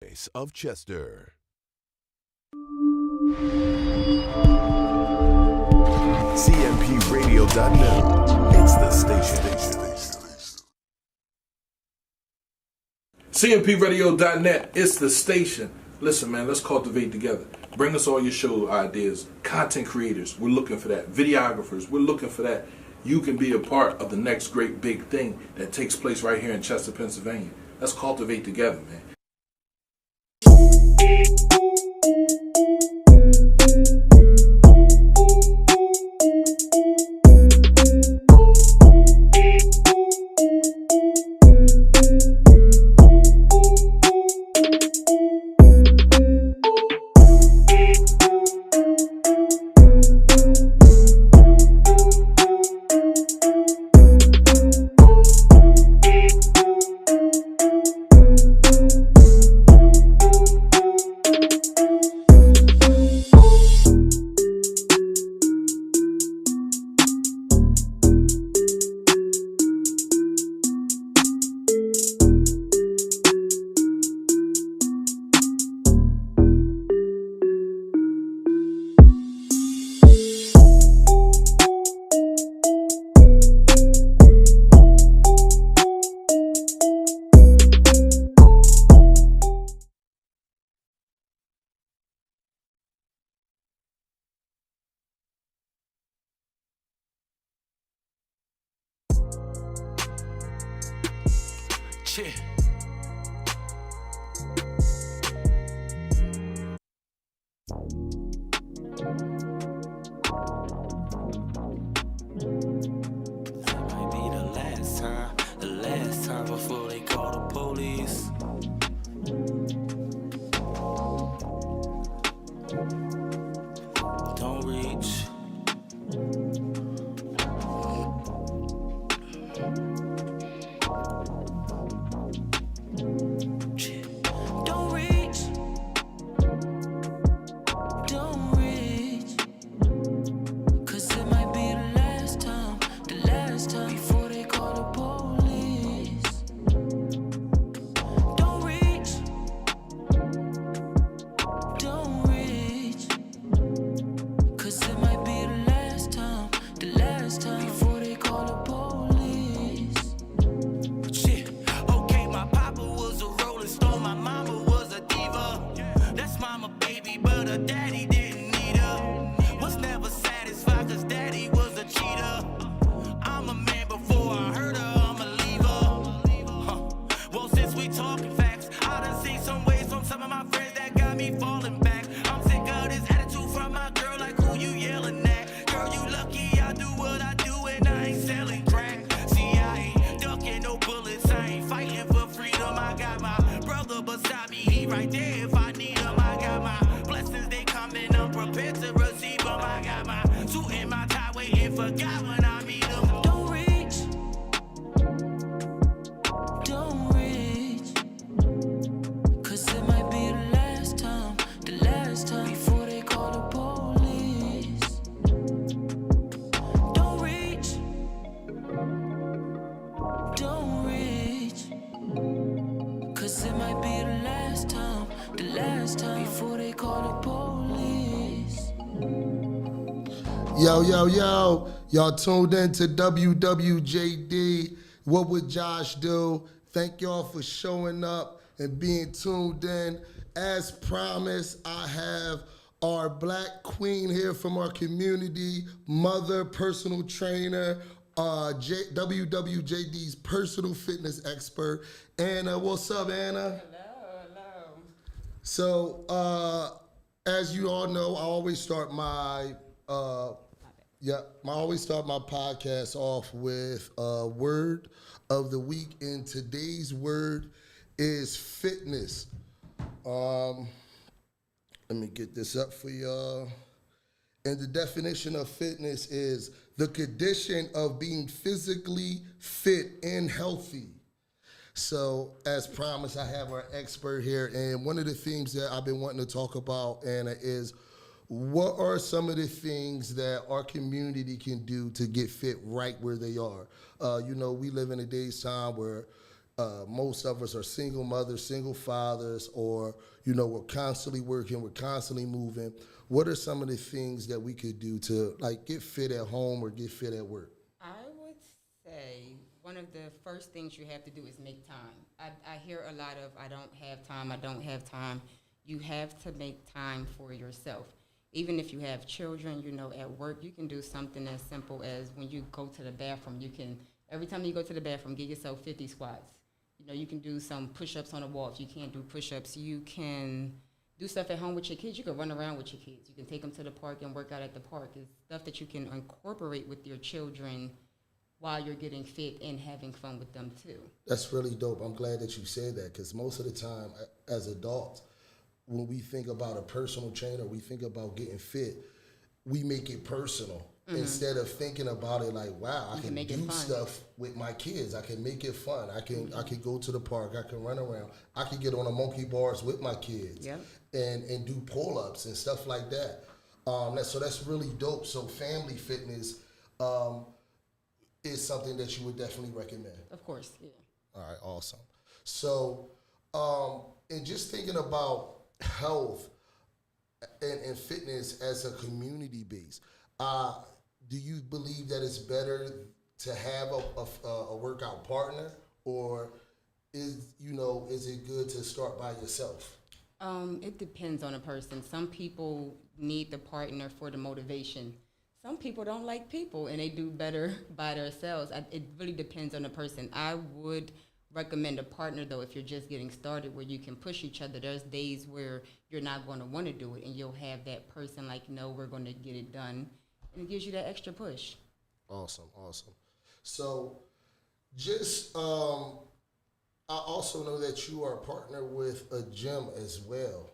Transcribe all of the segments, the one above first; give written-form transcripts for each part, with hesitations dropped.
voice of Chester. CMPRadio.net. It's the station. CMPRadio.net. It's the station. Listen, man, let's cultivate together. Bring us all your show ideas. Content creators, we're looking for that. Videographers, we're looking for that. You can be a part of the next great big thing that takes place right here in Chester, Pennsylvania. Let's cultivate together, man. Yo, y'all tuned in to WWJD. What would Josh do? Thank y'all for showing up and being tuned in. As promised, I have our black queen here from our community, mother, personal trainer, WWJD's personal fitness expert, Anna. What's up, Anna? Hello. So, as you all know, I always start my podcast off with a word of the week, and today's word is fitness. Let me get this up for y'all. And the definition of fitness is the condition of being physically fit and healthy. So, as promised, I have our expert here, and one of the things that I've been wanting to talk about, Anna, is what are some of the things that our community can do to get fit right where they are? We live in a day's time where most of us are single mothers, single fathers, or you know, we're constantly working, we're constantly moving. What are some of the things that we could do to like get fit at home or get fit at work? I would say one of the first things you have to do is make time. I hear a lot of, I don't have time, I don't have time. You have to make time for yourself. Even if you have children, you know, at work, you can do something as simple as when you go to the bathroom, you can, every time you go to the bathroom, give yourself 50 squats. You know, you can do some push-ups on the wall. If you can't do push-ups, you can do stuff at home with your kids. You can run around with your kids. You can take them to the park and work out at the park. It's stuff that you can incorporate with your children while you're getting fit and having fun with them too. That's really dope. I'm glad that you said that because most of the time, as adults, when we think about a personal trainer, we think about getting fit, we make it personal instead of thinking about it like, wow, I can do stuff with my kids. I can make it fun. I can go to the park. I can run around. I can get on a monkey bars with my kids and do pull-ups and stuff like that. So that's really dope. So family fitness is something that you would definitely recommend. Of course, yeah. All right, awesome. So, and just thinking about health and fitness as a community base, do you believe that it's better to have a workout partner, or is it good to start by yourself? It depends on a person. Some people need the partner for the motivation. Some people don't like people, and they do better by themselves. It really depends on the person. I would recommend a partner, though, if you're just getting started, where you can push each other. There's days where you're not going to want to do it, and you'll have that person like, no, we're going to get it done, and it gives you that extra push. Awesome. So, just I also know that you are a partner with a gym as well.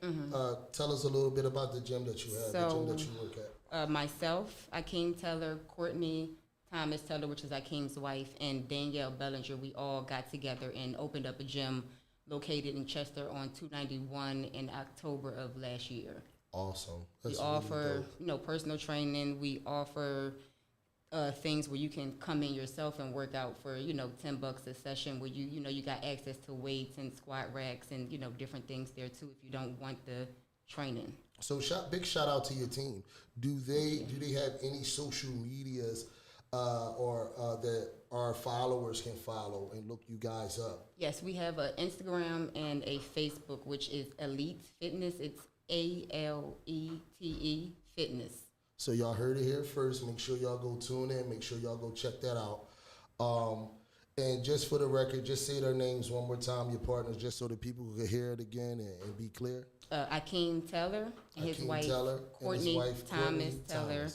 Tell us a little bit about the gym that you have, the gym that you work at. Myself, Akeem Teller, Courtney Thomas Teller, which is Akeem's wife, and Danielle Bellinger, we all got together and opened up a gym located in Chester on 291 in October of last year. Awesome. That's we offer, personal training. We offer things where you can come in yourself and work out for, $10 a session, where you got access to weights and squat racks and, different things there too if you don't want the training. So big shout out to your team. Do they have any social medias or that our followers can follow and look you guys up? Yes, we have an Instagram and a Facebook, which is Elite Fitness. It's ALETE Fitness. So y'all heard it here first. Make sure y'all go tune in. Make sure y'all go check that out. And just for the record, just say their names one more time, your partners, just so the people can hear it again and be clear. Akeem Teller and his wife, Courtney Thomas Teller,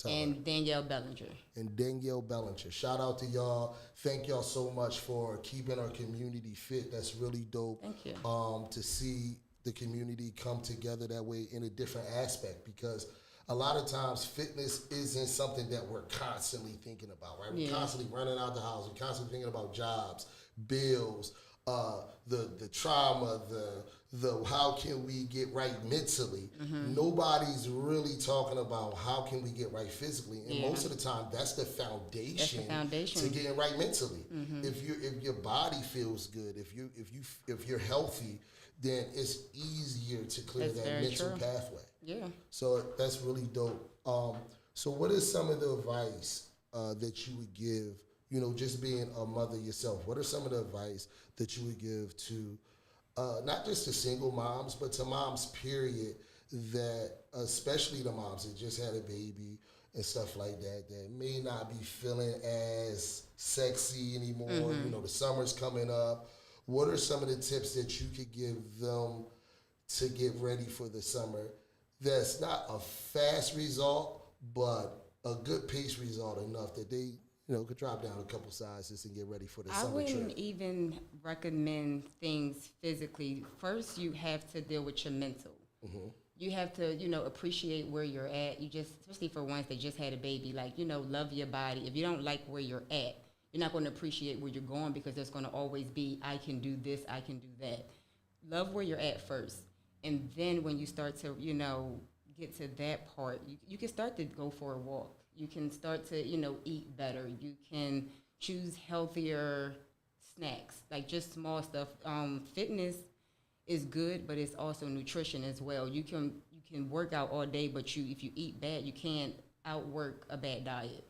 and Danielle Bellinger. And Danielle Bellinger. Shout out to y'all. Thank y'all so much for keeping our community fit. That's really dope. Thank you. To see the community come together that way in a different aspect, because a lot of times fitness isn't something that we're constantly thinking about, right? We're constantly running out the house. We're constantly thinking about jobs, bills, the trauma, the how can we get right mentally. Nobody's really talking about how can we get right physically, and most of the time that's the foundation to getting right mentally. If your body feels good, if you're healthy, then it's easier to clear that mental pathway. Yeah. So that's really dope. So what is some of the advice that you would give, just being a mother yourself? What are some of the advice that you would give to not just to single moms, but to moms, period, that especially the moms that just had a baby and stuff like that, that may not be feeling as sexy anymore. The summer's coming up. What are some of the tips that you could give them to get ready for the summer that's not a fast result, but a good pace result enough that they could drop down a couple sizes and get ready for the summer trip? I wouldn't even recommend things physically. First, you have to deal with your mental. You have to, appreciate where you're at. Especially for ones that just had a baby, love your body. If you don't like where you're at, you're not going to appreciate where you're going, because there's going to always be, I can do this, I can do that. Love where you're at first. And then when you start to, get to that part, you can start to go for a walk. You can start to, eat better. You can choose healthier snacks, like just small stuff. Fitness is good, but it's also nutrition as well. You can work out all day, but if you eat bad, you can't outwork a bad diet.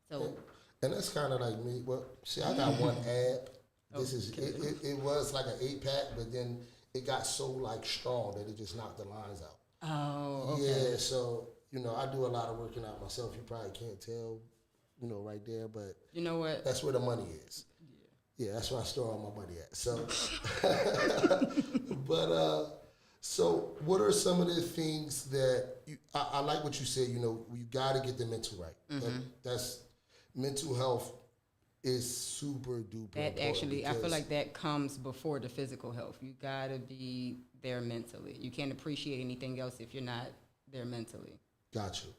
So And that's kind of like me. Well, see, I got one ab. It was like an 8-pack, but then it got so like strong that it just knocked the lines out. oh, okay. Yeah, so I do a lot of working out myself. You probably can't tell, right there, but You know what? that's where the money is. Yeah, that's where I store all my money at. So, so what are some of the things that I like what you said? You got to get the mental right. That's mental health is super duper. That important actually, I feel because- like that comes before the physical health. You gotta be there mentally. You can't appreciate anything else if you're not there mentally. Got you.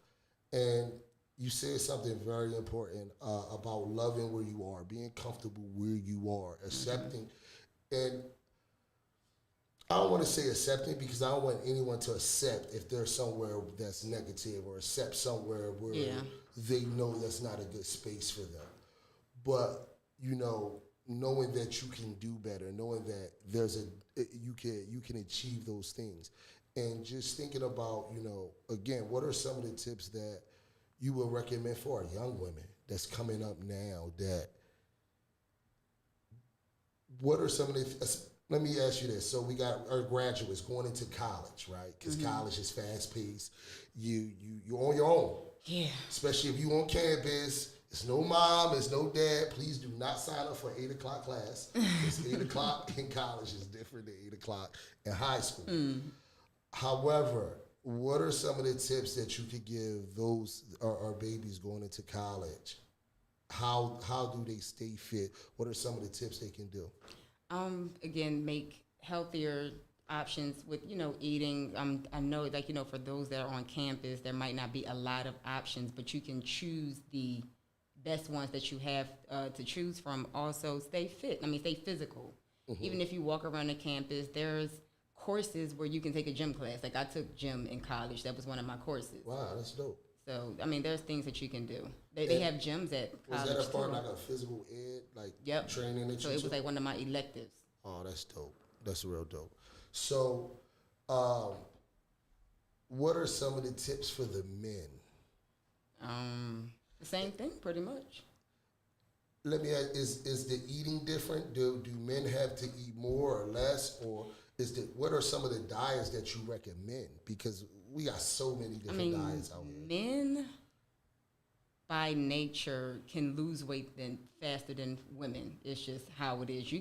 And you said something very important about loving where you are, being comfortable where you are, accepting. And I don't want to say accepting because I don't want anyone to accept if there's somewhere that's negative or accept somewhere where they know that's not a good space for them. But, knowing that you can do better, knowing that you can achieve those things. And just thinking about, again, what are some of the tips that you would recommend for our young women that's coming up now what are some of the, let me ask you this. So we got our graduates going into college, right? Because college is fast paced. You're on your own. Yeah. Especially if you on campus. It's no mom, it's no dad. Please do not sign up for 8 o'clock class. It's 8 o'clock in college is different than 8 o'clock in high school. However, what are some of the tips that you could give those our babies going into college? How do they stay fit? What are some of the tips they can do? Again, make healthier options with, eating. I know, for those that are on campus, there might not be a lot of options, but you can choose the best ones that you have to choose from. Also, stay fit. Stay physical. Even if you walk around the campus, there's courses where you can take a gym class. Like I took gym in college. That was one of my courses. Wow, that's dope. So, there's things that you can do. They have gyms at college. Was that a part too. like a physical ed, training that So you it took? was like one of my electives. Oh, that's dope. That's real dope. So, what are some of the tips for the men? The same thing, pretty much. Let me ask, is the eating different? Do men have to eat more or less? Or what are some of the diets that you recommend? Because we got so many different diets out here. Men by nature can lose weight faster than women. It's just how it is.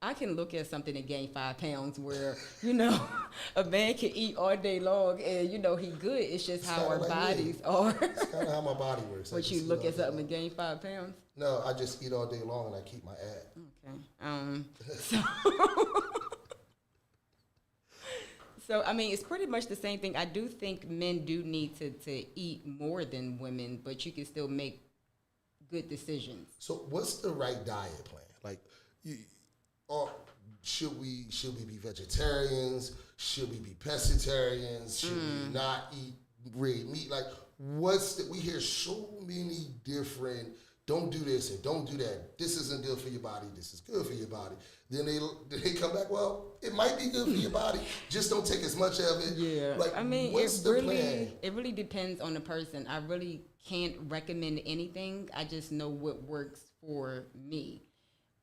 I can look at something and gain 5 pounds where, a man can eat all day long and, he good. It's just how our bodies are. It's kind of how my body works. But you look at something and gain 5 pounds? No, I just eat all day long and I keep my ab. Okay. So, it's pretty much the same thing. I do think men do need to eat more than women, but you can still make good decisions. So what's the right diet plan? Like, should we be vegetarians? Should we be pescatarians? Should we not eat red meat? Like, we hear so many different, don't do this and don't do that. This isn't good for your body. This is good for your body. Then they come back, well, it might be good for your body. Just don't take as much of it. Yeah. Like, what's the plan? It really depends on the person. I really can't recommend anything. I just know what works for me.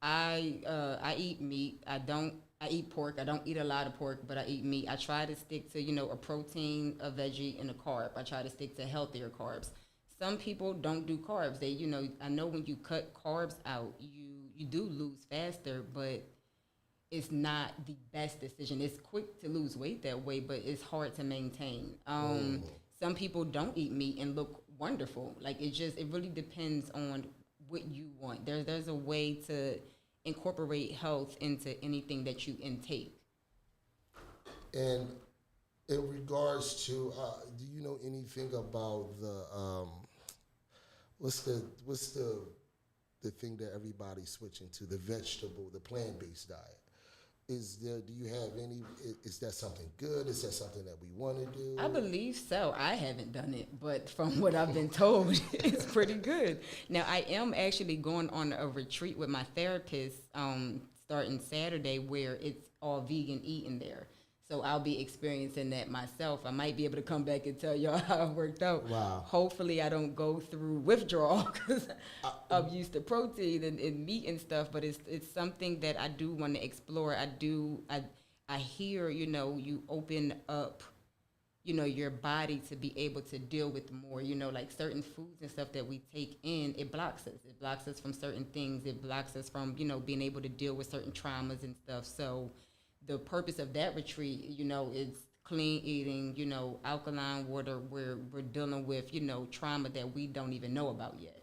I eat meat. I eat pork. I don't eat a lot of pork, but I eat meat. I try to stick to, a protein, a veggie, and a carb. I try to stick to healthier carbs. Some people don't do carbs. They, I know when you cut carbs out, you do lose faster, but it's not the best decision. It's quick to lose weight that way, but it's hard to maintain. Some people don't eat meat and look wonderful. Like it really depends on what you want. There's a way to incorporate health into anything that you intake. And in regards to, do you know anything about the what's the thing that everybody's switching to, the plant-based diet? Do you have any? Is that something good? Is that something that we want to do? I believe so. I haven't done it, but from what I've been told, it's pretty good. Now, I am actually going on a retreat with my therapist starting Saturday where it's all vegan eating there. So I'll be experiencing that myself. I might be able to come back and tell y'all how it worked out. Wow. Hopefully I don't go through withdrawal because I'm used to protein and meat and stuff, but it's something that I do want to explore. I hear, you open up, your body to be able to deal with more, like certain foods and stuff that we take in, it blocks us. It blocks us from certain things. It blocks us from, being able to deal with certain traumas and stuff. So the purpose of that retreat, is clean eating, alkaline water, where we're dealing with, trauma that we don't even know about yet.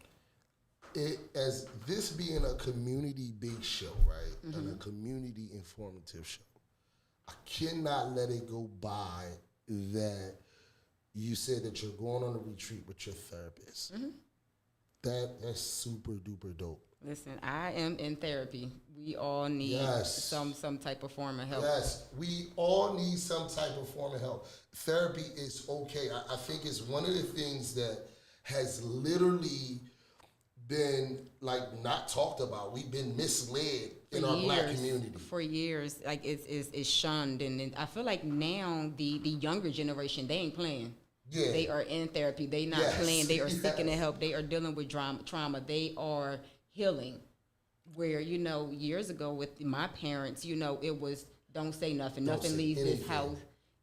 As this being a community-based show, right, and a community informative show, I cannot let it go by that you said that you're going on a retreat with your therapist. That's super duper dope. Listen, I am in therapy. We all need some type of form of help. Yes, we all need some type of form of help. Therapy is okay. I think it's one of the things that has literally been not talked about. We've been misled in our black community for years. Like it's shunned, and I feel like now the younger generation, they ain't playing. Yeah. They are in therapy. They not playing. They are seeking the help. They are dealing with trauma. They are healing. Where years ago with my parents, it was don't say nothing. Nothing leaves this house.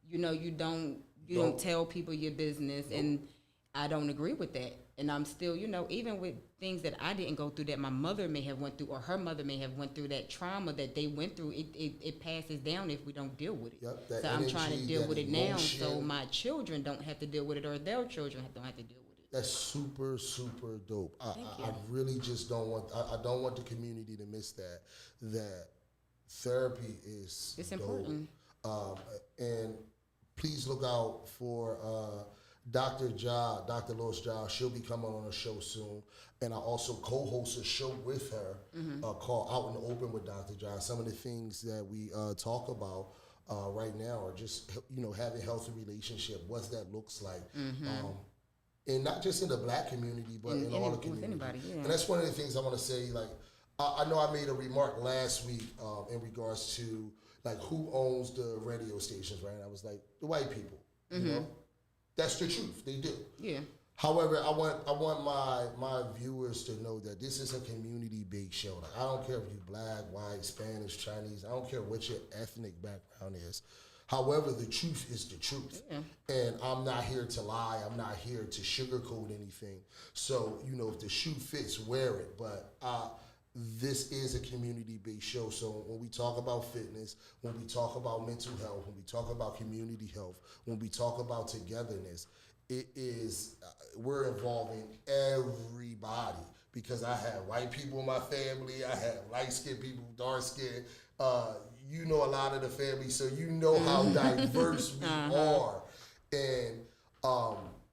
You don't tell people your business, and I don't agree with that. And I'm still, even with things that I didn't go through that my mother may have went through or her mother may have went through, that trauma that they went through, it passes down if we don't deal with it. Yep, so I'm trying to deal with it now so emotion. my children don't have to deal with it or their children don't have to deal with it. That's super, super dope. Thank you. I really just don't want, I don't want the community to miss that therapy is It's dope. important. And please look out for Dr. Lois Ja. She'll be coming on a show soon. And I also co-host a show with her called Out in the Open with Dr. Ja. Some of the things that we talk about right now are just, having healthy relationship, what that looks like. And not just in the black community, but in all the communities. Anybody, yeah. And that's one of the things I want to say. I know I made a remark last week in regards to who owns the radio stations, right? And I was like, the white people. You know, that's the truth. They do. Yeah. However, I want my viewers to know that this is a community-based show. I don't care if you're black, white, Spanish, Chinese. I don't care what your ethnic background is. However, the truth is the truth. Yeah. And I'm not here to lie. I'm not here to sugarcoat anything. So, if the shoe fits, wear it. But this is a community-based show. So when we talk about fitness, when we talk about mental health, when we talk about community health, when we talk about togetherness, we're involving everybody. Because I have white people in my family, I have light-skinned people, dark-skinned, a lot of the family, so how diverse we are. And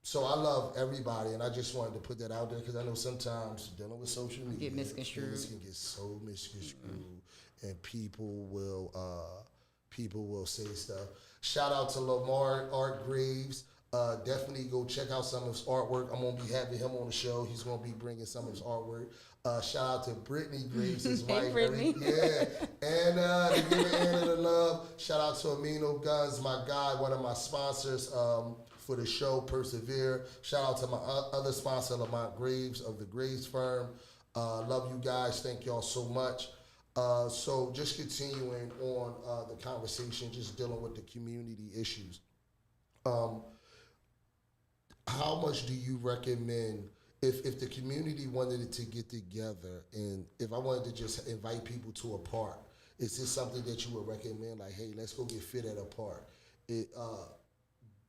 so I love everybody, and I just wanted to put that out there because I know sometimes dealing with social media, get misconstrued. Things can get so misconstrued, and people will say stuff. Shout out to Lamar Art Graves. Definitely go check out some of his artwork. I'm going to be having him on the show. He's going to be bringing some of his artwork. Shout out to Brittany Graves, his Hey, wife. Brittany. Yeah. And to give Anna the love, shout out to Amino Guns, my guy, one of my sponsors for the show, Persevere. Shout out to my other sponsor, Lamont Graves of the Graves Firm. Love you guys. Thank y'all so much. So just continuing on the conversation, just dealing with the community issues. How much do you recommend if the community wanted to get together, and if I wanted to just invite people to a park, is this something that you would recommend? Like, hey, let's go get fit at a park.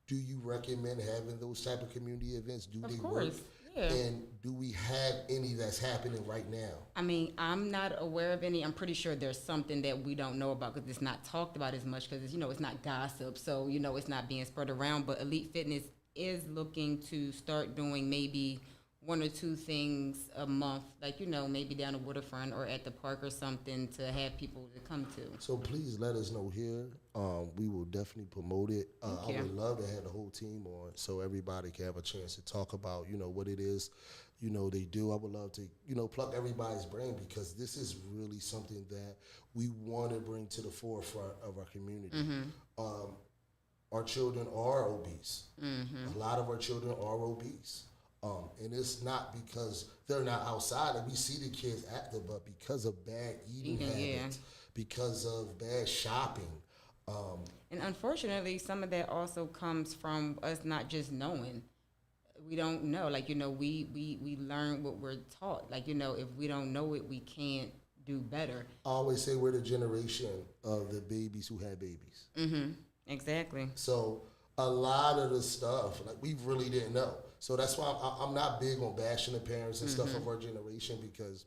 Do you recommend having those type of community events? Do they work? Yeah. And do we have any that's happening right now? I mean, I'm not aware of any. I'm pretty sure there's something that we don't know about because it's not talked about as much because, it's not gossip. So, it's not being spread around. But Elite Fitness is looking to start doing maybe one or two things a month, like, maybe down the waterfront or at the park or something to have people to come to. So please let us know here. We will definitely promote it. I would love to have the whole team on so everybody can have a chance to talk about, what it is, they do. I would love to, pluck everybody's brain because this is really something that we want to bring to the forefront of our community. Our children are obese. A lot of our children are obese. And it's not because they're not outside and we see the kids active, but because of bad eating habits, because of bad shopping. And unfortunately, some of that also comes from us not just knowing. We don't know. Like, we learn what we're taught. Like, if we don't know it, we can't do better. I always say we're the generation of the babies who had babies. Exactly. So a lot of the stuff, like, we really didn't know. So that's why I'm not big on bashing the parents and stuff of our generation because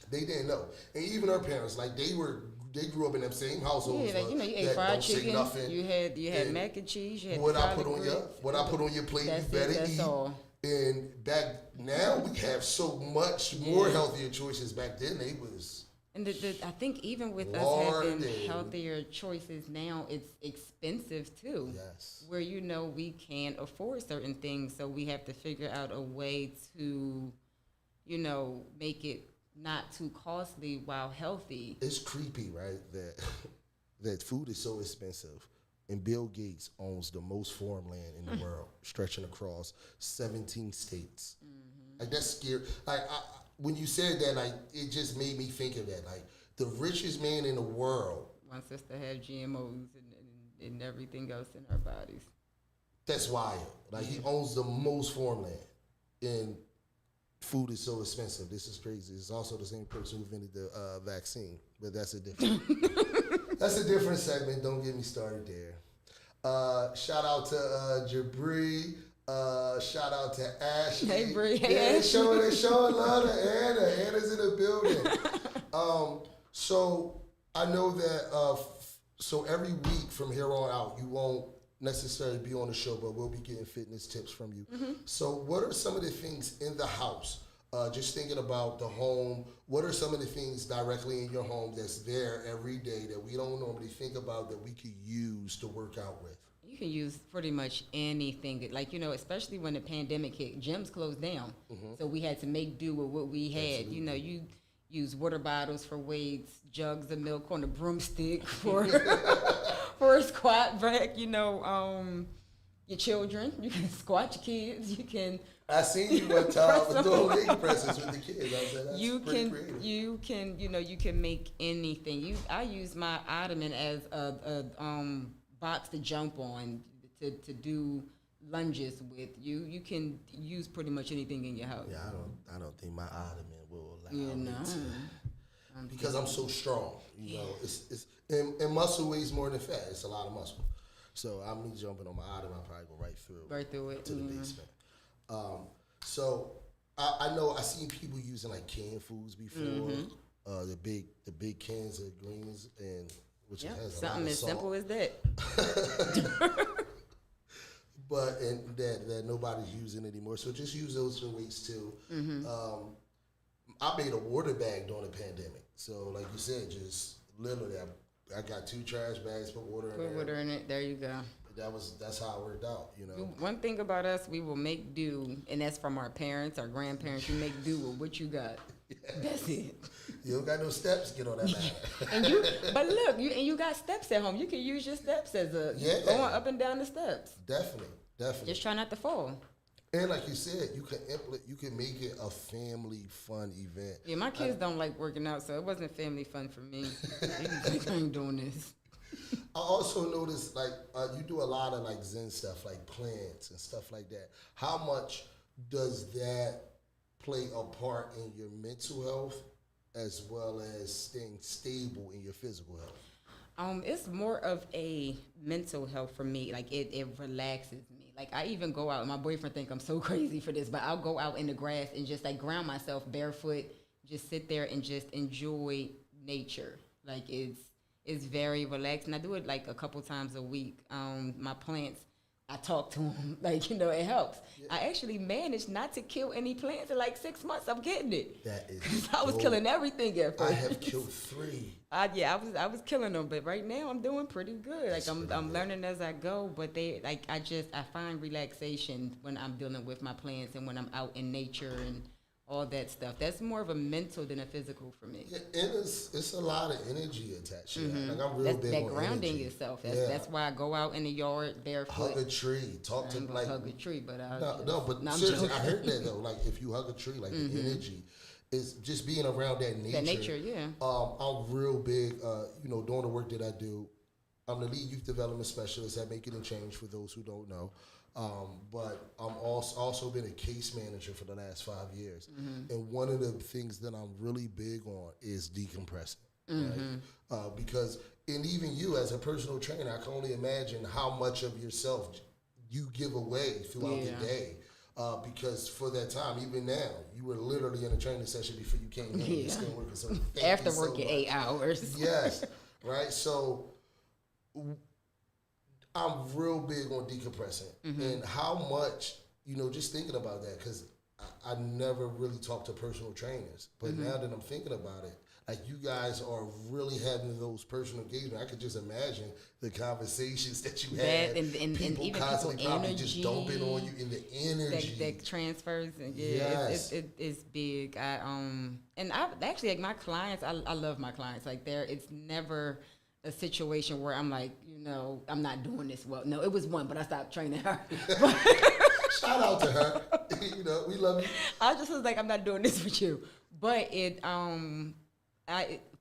they didn't know. And even our parents, like, they grew up in them same households. Yeah, like, you ate fried chicken. You had mac and cheese. You had what I put on your plate, you better eat. All. And back now we have so much more healthier choices. Back then they was. And I think even with us having healthier choices now, it's expensive too. Yes. Where we can't afford certain things, so we have to figure out a way to, make it not too costly while healthy. It's creepy, right? That food is so expensive, and Bill Gates owns the most farmland in the world, stretching across 17 states. Like, that's scary. Like, when you said that, like, it just made me think of that. Like, the richest man in the world wants us to have GMOs and everything else in our bodies. That's wild. Like, he owns the most farmland, and food is so expensive. This is crazy. It's also the same person who invented the vaccine, but that's a different segment. Don't get me started there. Shout out to Jabri. Shout out to Ashley. Hey, Bree. Yeah, Hey, they're showing love to Anna. Anna's in the building. So I know that so every week from here on out, you won't necessarily be on the show, but we'll be getting fitness tips from you. So what are some of the things in the house? Just thinking about the home, what are some of the things directly in your home that's there every day that we don't normally think about that we could use to work out with? You can use pretty much anything. Like, especially when the pandemic hit, gyms closed down. So we had to make do with what we had. Absolutely. You use water bottles for weights, jugs of milk on a broomstick for for a squat rack. Your children, you can squat your kids. You can. I seen you one time doing leg presses with the kids. I said, that's pretty creative. You can make anything. I use my ottoman as a box to jump on to do lunges with. You can use pretty much anything in your house. Yeah, I don't think my ottoman will allow Yeah, me no. to, because I'm so strong. You know, it's and muscle weighs more than fat. It's a lot of muscle. So I'm me jumping on my ottoman, I'll probably go right through it to the basement. So I know I seen people using like canned foods before. The big cans of greens and which has a lot something of as salt. simple as that. But and that nobody's using anymore. So just use those for weights too. I made a water bag during the pandemic. So like you said, just literally I got 2 trash bags, put water in there. Put water in it. There you go. That's how it worked out, you know. One thing about us, we will make do, and that's from our parents, our grandparents. You make do with what you got. That's it. You don't got no steps, get on that ladder. But look, you got steps at home. You can use your steps as going up and down the steps. Definitely. Just try not to fall. And like you said, you can make it a family fun event. Yeah, my kids don't like working out, so it wasn't family fun for me. They think I ain't doing this. I also noticed, like, you do a lot of, like, Zen stuff, like plants and stuff like that. How much does that play a part in your mental health as well as staying stable in your physical health? It's more of a mental health for me. Like, it relaxes me. Like, I even go out, and my boyfriend think I'm so crazy for this, but I'll go out in the grass and just, like, ground myself barefoot, just sit there and just enjoy nature. Like, it's very relaxing. I do it like a couple times a week. My plants, I talk to them. Like, it helps. I actually managed not to kill any plants in like 6 months. I'm getting it. That is I was dope. killing everything at first. I have killed 3. I was killing them, but right now I'm doing pretty good. Like I'm good. learning as I go. But I find relaxation when I'm dealing with my plants and when I'm out in nature and all that stuff. That's more of a mental than a physical for me. Yeah, and it's a lot of energy attached. Like I'm real big That on grounding energy. yourself. That's why I go out in the yard barefoot. Hug a tree. Talk to I ain't gonna like hug a tree, but but I'm seriously, joking. I heard that though. Like if you hug a tree, like the energy is just being around that nature. That nature, yeah. I'm real big. Doing the work that I do. I'm the lead youth development specialist at Making a Change for those who don't know. But I'm also been a case manager for the last 5 years. And one of the things that I'm really big on is decompressing. Right? Because, and even you as a personal trainer, I can only imagine how much of yourself you give away throughout the day. Because for that time, even now, you were literally in a training session before you came in. You're still working. So after working 8 hours. Yes, right? So I'm real big on decompressing and how much, just thinking about that, because I never really talked to personal trainers. But now that I'm thinking about it, like you guys are really having those personal engagements. I could just imagine the conversations that you had. And people even constantly people probably energy just dumping on you in the energy. that transfers. And Yes. it's big. And I actually, like my clients, I love my clients. Like it's never a situation where I'm like, I'm not doing this well. No, it was one, but I stopped training her. Shout out to her. We love you. I just was like, I'm not doing this with you. But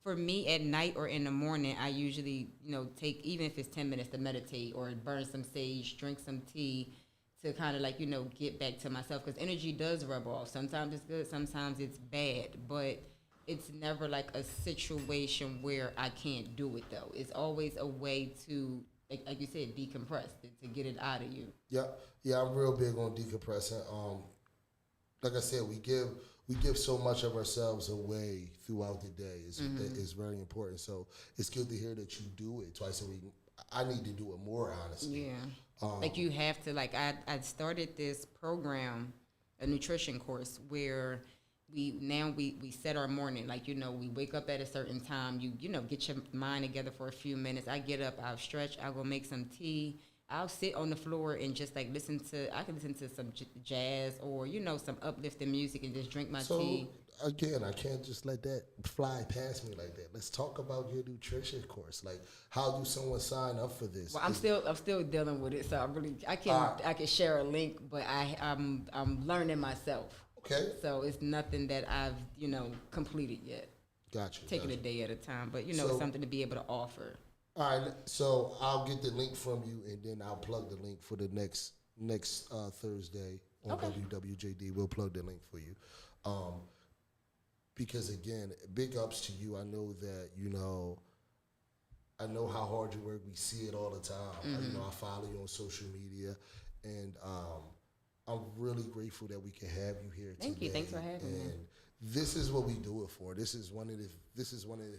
for me at night or in the morning, I usually, take, even if it's 10 minutes to meditate or burn some sage, drink some tea to kind of like, get back to myself. Because energy does rub off. Sometimes it's good, sometimes it's bad. But it's never like a situation where I can't do it, though. It's always a way to, like you said, decompress, to get it out of you. Yeah, I'm real big on decompressing. Like I said, we give so much of ourselves away throughout the day. It's very important. So it's good to hear that you do it twice a week. I need to do it more, honestly. Yeah. Like you have to, like I started this program, a nutrition course, where we set our morning. Like, we wake up at a certain time. You get your mind together for a few minutes. I get up, I'll stretch, I'll go make some tea. I'll sit on the floor and just like I can listen to some jazz or, some uplifting music and just drink my tea. So, again, I can't just let that fly past me like that. Let's talk about your nutrition course. Like, how do someone sign up for this? Well, I'm still dealing with it, so I can share a link, but I'm learning myself. Okay. So it's nothing that I've, completed yet. Gotcha. Taking a day at a time, but it's something to be able to offer. All right, so I'll get the link from you, and then I'll plug the link for the next Thursday on WWJD. We'll plug the link for you, because again, big ups to you. I know that I know how hard you work. We see it all the time. I follow you on social media, and I'm really grateful that we can have you here today. Thank you. Thanks for having me. And this is what we do it for. This is one of the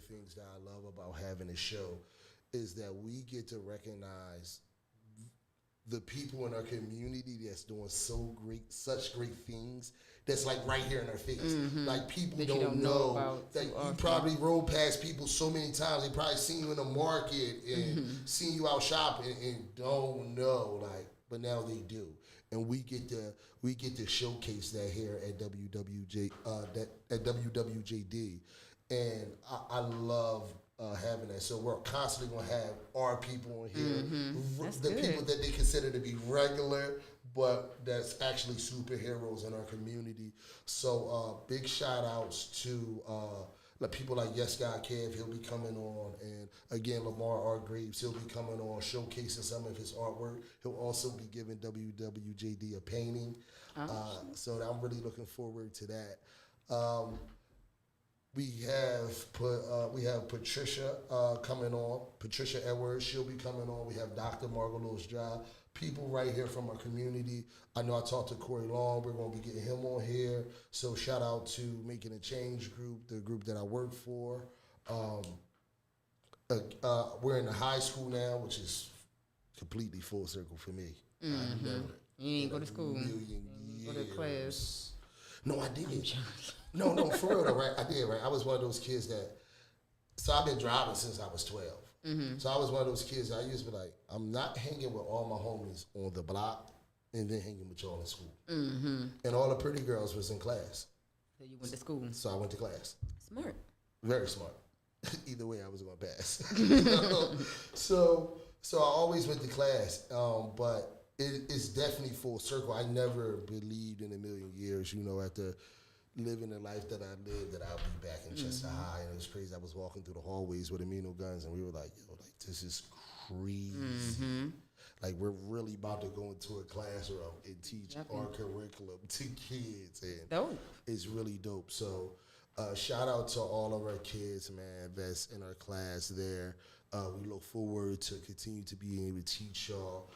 things that I love about having a show, is that we get to recognize the people in our community that's doing such great things. That's like right here in our face. Like people that don't know about that you probably roll past people so many times. They probably seen you in the market and seen you out shopping and don't know. Like, but now they do, and we get to showcase that here at WWJD, and I love having that. So we're constantly going to have our people on here, the people that they consider to be regular, but that's actually superheroes in our community. So big shout outs to people like Yes God Kev. He'll be coming on, and again Lamar R. Graves, he'll be coming on showcasing some of his artwork. He'll also be giving WWJD a painting. So I'm really looking forward to that. We have Patricia coming on. Patricia Edwards, she'll be coming on. We have Dr. Margot Lewis-Drive. People right here from our community. I know I talked to Corey Long. We're going to be getting him on here. So shout out to Making a Change group, the group that I work for. We're in the high school now, which is completely full circle for me. I Mm-hmm. never You didn't go in to a school. million Go to years. class. No, I did. No, for real though, right? I did, right? I was one of those kids that. So I've been driving since I was 12. So I was one of those kids that I used to be like, I'm not hanging with all my homies on the block and then hanging with y'all in school. And all the pretty girls was in class. So you went to school. So I went to class. Smart. Very smart. Either way, I was going to pass. so I always went to class, but it's definitely full circle. I never believed in a million years, after living the life that I lived, that I'll be back in Chester High. And it was crazy. I was walking through the hallways with amino guns, and we were like, yo, like, this is crazy. Like, we're really about to go into a classroom and teach our curriculum to kids. And Dope. it's really dope. So shout out to all of our kids, man, that's in our class there. We look forward to continue to be able to teach y'all.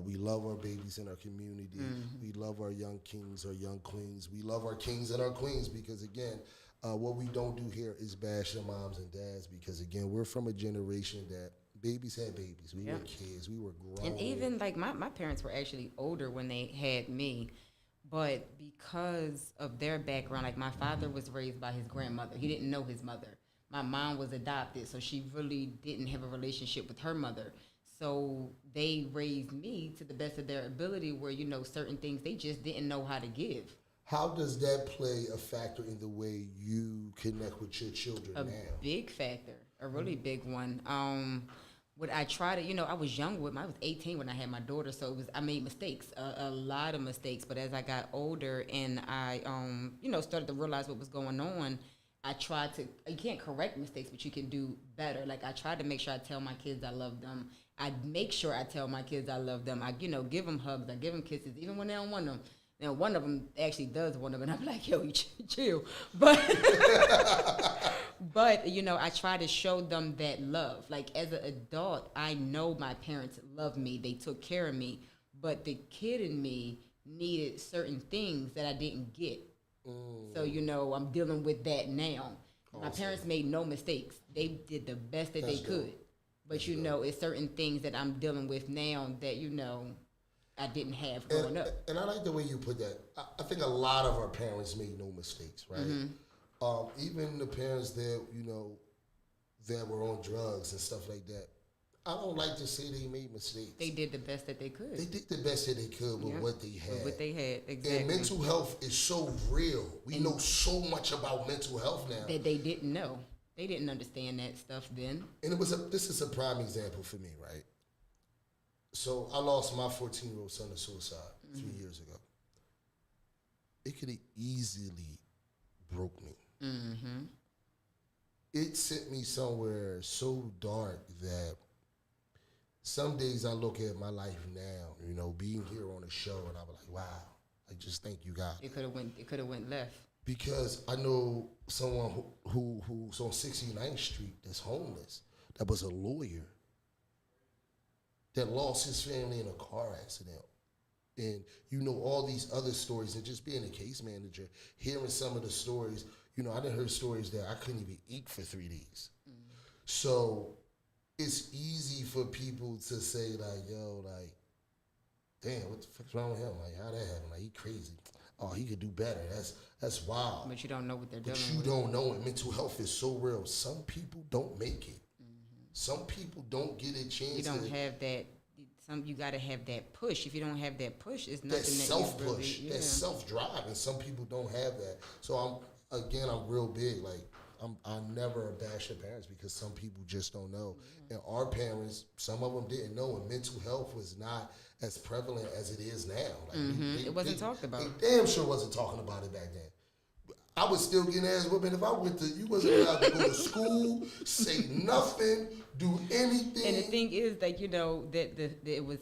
We love our babies in our community. We love our young kings, our young queens. We love our kings and our queens because, again, what we don't do here is bash their moms and dads because, again, we're from a generation that babies had babies. We were kids. We were grown. And even, like, my parents were actually older when they had me. But because of their background, like, my father was raised by his grandmother. He didn't know his mother. My mom was adopted, so she really didn't have a relationship with her mother. So they raised me to the best of their ability where, certain things they just didn't know how to give. How does that play a factor in the way you connect with your children now? A big factor, a really big one. What I try to, I was young with I was 18 when I had my daughter, so I made mistakes, a lot of mistakes. But as I got older and I, started to realize what was going on, I tried to, you can't correct mistakes, but you can do better. Like, I tried to make sure I tell my kids I love them. I make sure I tell my kids I love them. I, give them hugs. I give them kisses, even when they don't want them. Now, one of them actually does want them, and I'm like, yo, you chill. But, I try to show them that love. Like, as an adult, I know my parents love me. They took care of me. But the kid in me needed certain things that I didn't get. So, I'm dealing with that now. Awesome. My parents made no mistakes. They did the best that they could. But, it's certain things that I'm dealing with now that, I didn't have growing up. And I like the way you put that. I think a lot of our parents made no mistakes, right? Even the parents that, that were on drugs and stuff like that, I don't like to say they made mistakes. They did the best that they could. They did the best that they could with what they had. With what they had, exactly. And mental health is so real. We know so much about mental health now. That they didn't know. They didn't understand that stuff then. And this is a prime example for me, right? So I lost my 14-year-old son to suicide 3 years ago. It could have easily broke me. It sent me somewhere so dark that some days I look at my life now, being here on a show, and I'm like, wow, I just thank you, God. It could have went left. Because I know someone who's on 69th Street that's homeless, that was a lawyer, that lost his family in a car accident. And all these other stories, and just being a case manager, hearing some of the stories, I done heard stories that I couldn't even eat for 3 days. So it's easy for people to say, like, yo, like, damn, what the fuck's wrong with him? Like, how that happened? Like, he crazy. Oh, he could do better. That's wild. But you don't know what they're doing. But you don't know it. Mental health is so real. Some people don't make it. Some people don't get a chance. You don't have that. You got to have that push. If you don't have that push, it's nothing that that self-push, really, that self-drive, and some people don't have that. So I'm real big. Like, I never bash their parents because some people just don't know. And our parents, some of them didn't know, and mental health was not as prevalent as it is now. Like, it wasn't talked about. They damn sure wasn't talking about it back then. I was still getting ass whooping if I went to. You wasn't allowed to go to school, say nothing, do anything. And the thing is that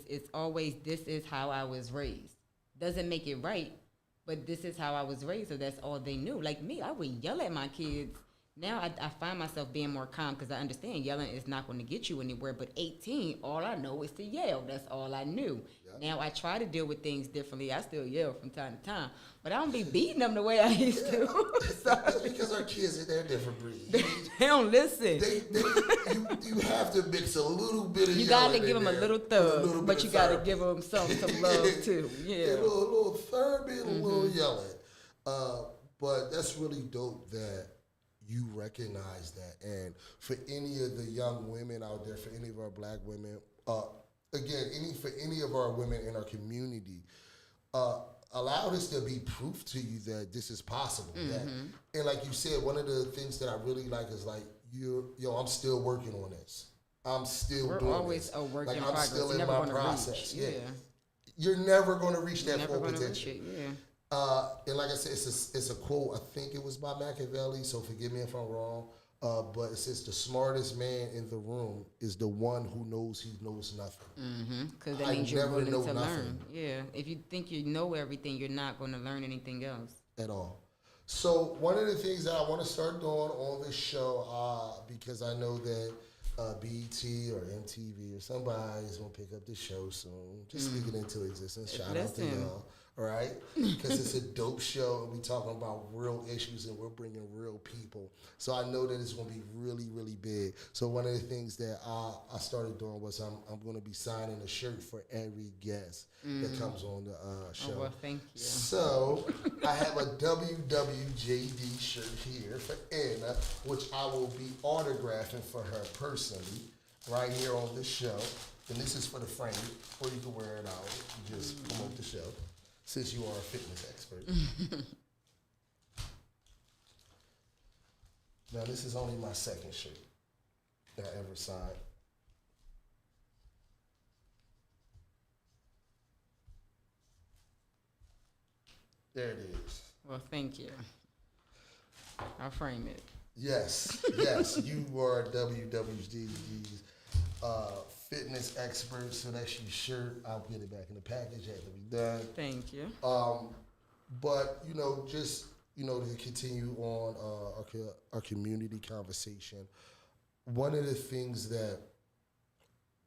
it's always, this is how I was raised. Doesn't make it right, but this is how I was raised, so that's all they knew. Like me, I would yell at my kids Now I find myself being more calm because I understand yelling is not going to get you anywhere. But 18, all I know is to yell. That's all I knew. Yep. Now I try to deal with things differently. I still yell from time to time, but I don't be beating them the way I used to. That's because our kids, they're different breeds. They don't listen. You have to mix a little bit of you got to give them a little thug, but you got to give them some love too. Yeah, a little therapy and a little yelling. But that's really dope that you recognize that. And for any of the young women out there, for any of our black women, for any of our women in our community, allow this to be proof to you that this is possible. And like you said, one of the things that I really like is like, I'm still working on this. I'm still doing this. We're always a work in progress. I'm still in my process. Yeah. You're never going to reach that full potential. Yeah. And like I said, it's a quote. I think it was by Machiavelli, so forgive me if I'm wrong. But it says the smartest man in the room is the one who knows he knows nothing. Because that means you're willing to learn. Yeah. If you think you know everything, you're not going to learn anything else. At all. So one of the things that I want to start doing on this show, because I know that BET or MTV or somebody is going to pick up this show soon. Just speak it into existence. Shout out to y'all. Right? Because it's a dope show and we talking about real issues and we're bringing real people. So I know that it's going to be really, really big. So one of the things that I started doing was I'm going to be signing a shirt for every guest that comes on the show. Oh, well, thank you. So I have a WWJD shirt here for Anna, which I will be autographing for her personally right here on this show. And this is for the frame, or you can wear it out. You just promote the show. Since you are a fitness expert. Now, this is only my second shirt that I ever signed. There it is. Well, thank you. I'll frame it. Yes, you are WWJD's fitness expert, so that's your shirt. I'll get it back in the package after we done. Thank you. But just to continue on our community conversation, one of the things that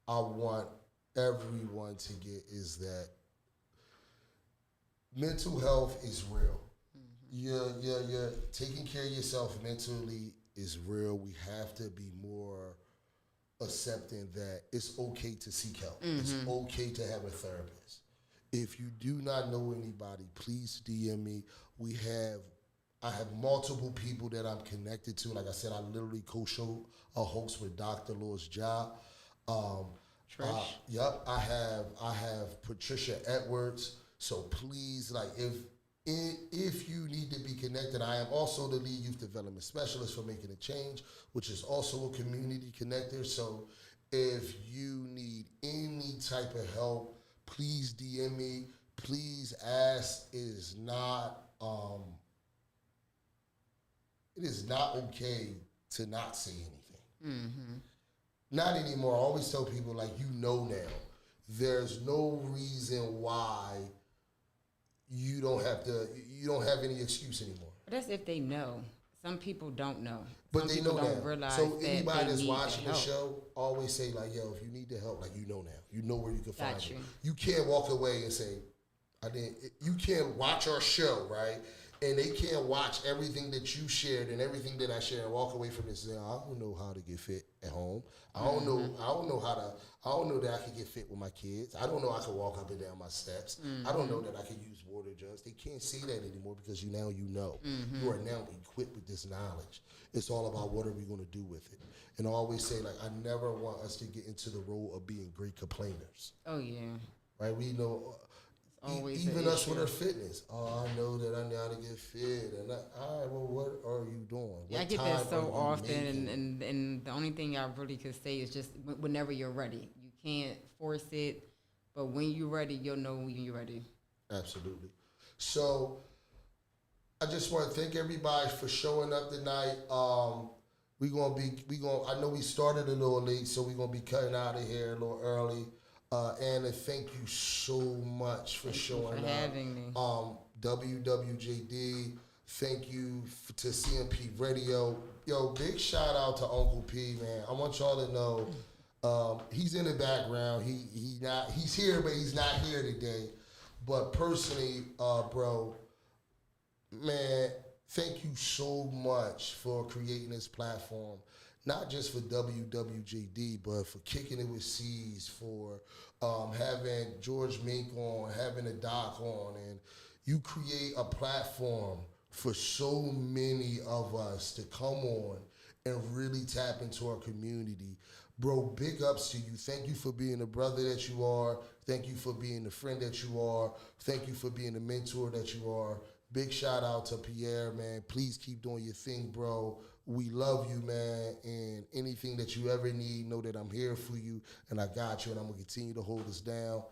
I want everyone to get is that mental health is real. You're taking care of yourself mentally is real. We have to be more accepting that it's okay to seek help. It's okay to have a therapist. If you do not know anybody, please DM me. I have multiple people that I'm connected to. Like I said, I literally co-show a host with Dr. Lois Job. Trish. Yep. I have Patricia Edwards. So please, if you need to be connected, I am also the lead youth development specialist for Making a Change, which is also a community connector. So if you need any type of help, please DM me. Please ask. It is not okay to not say anything. Not anymore. I always tell people, now. There's no reason why you don't have any excuse anymore. But that's if they know. Some people don't know. But Some they people know don't now. realize So anybody that that's they watching need the help. show, always say yo, if you need the help, you know now. You know where you can find Got you. it. You can't walk away and say, you can't watch our show, right? And they can't watch everything that you shared and everything that I shared and walk away from this and say, I don't know how to get fit at home. I don't know that I can get fit with my kids. I don't know I can walk up and down my steps. I don't know that I can use water jugs. They can't say that anymore because you know. You are now equipped with this knowledge. It's all about what are we going to do with it. And I always say, I never want us to get into the role of being great complainers. Oh, yeah. Right? We know... Always even an us with issue. our fitness. Oh, I know that I know how to get fit. And all right, well, what are you doing? I get that so often, and the only thing I really could say is just whenever you're ready. You can't force it, but when you're ready, you'll know when you're ready. Absolutely. So I just want to thank everybody for showing up tonight. I know we started a little late, so we're gonna be cutting out of here a little early. Anna, thank you so much for showing up. Having me. WWJD, Thank you to CMP Radio. Yo, big shout out to Uncle P, man. I want y'all to know he's in the background. He's here, but he's not here today. But personally, bro, man, thank you so much for creating this platform. Not just for WWJD, but for Kicking It With C's, for having George Mink on, having a doc on, and you create a platform for so many of us to come on and really tap into our community. Bro, big ups to you. Thank you for being the brother that you are. Thank you for being the friend that you are. Thank you for being the mentor that you are. Big shout out to Pierre, man. Please keep doing your thing, bro. We love you, man. And anything that you ever need, know that I'm here for you and I got you and I'm going to continue to hold us down.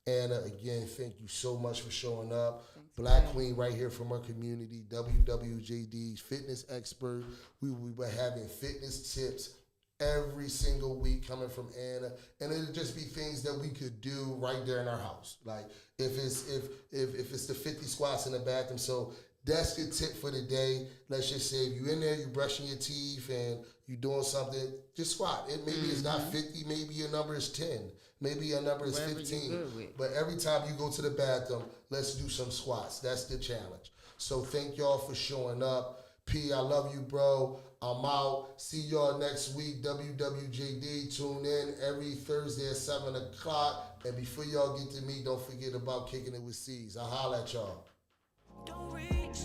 Anna, again, thank you so much for showing up. Thanks, Black man. Queen right here from our community, WWJD's fitness expert. We will be having fitness tips every single week coming from Anna, and it'll just be things that we could do right there in our house. Like if it's the 50 squats in the bathroom. So that's your tip for the day. Let's just say if you're in there, you're brushing your teeth and you're doing something, just squat. Maybe it's not 50, maybe your number is 10, maybe your number is 15. But every time you go to the bathroom, let's do some squats. That's the challenge. So thank y'all for showing up. P, I love you, bro. I'm out. See y'all next week. WWJD. Tune in every Thursday at 7 o'clock. And before y'all get to me, don't forget about Kicking It With C's. I'll holler at y'all. Don't reach.